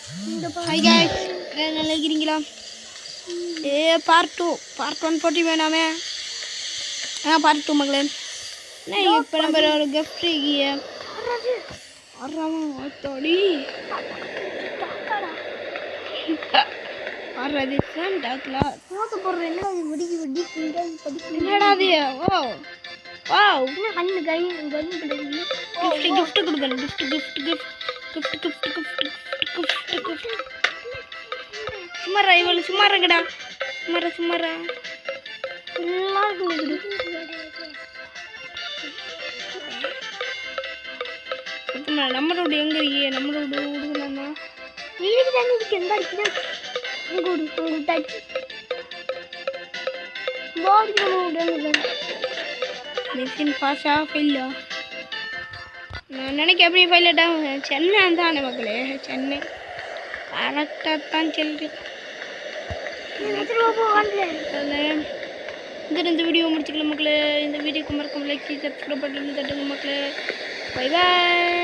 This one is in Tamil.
ஹாய் गाइस நல்லா இருக்கீங்களா? பார்ட் 1 போட்டி வேணாமே. பார்ட் 2 மகளே. நான் இப்போ நம்ம ஒரு கிஃப்ட் இருக்கு. அரமா ஓட்டோடி. அரது சாண்டா கிளாஸ். போட்டு போடுற என்ன வெடிக்கு என்னடா இது? ஓ வாவ் என்ன கண்ணு கண்ணு பிடிக்குது. gift கொடுக்கணும். gift சும்மாரா இவள சும்மாரங்கடா. சும்மாரா எல்லாம் கொடுக்குது. நம்மளோட எங்க இருக்கீங்க? நம்மளோட விடுங்களாண்ணா. வீட்டுக்கு தண்ணி இருக்கு. எந்த இருக்குதா உங்க தச்சு மிஷின் பாஸா ஃபெயிலா? நான் நினைக்க எப்படி ஃபெயிலட்டா? சென்னை தானே மக்களே, சென்னை கரெக்டாக தான் சொல்லுது. இந்த வீடியோ முடிச்சுக்கலாம் மக்களே. இந்த வீடியோக்கு மறக்காம லைக் சப்ஸ்கிரைப் பண்ணி தட்டுங்க மக்களே. Bye bye.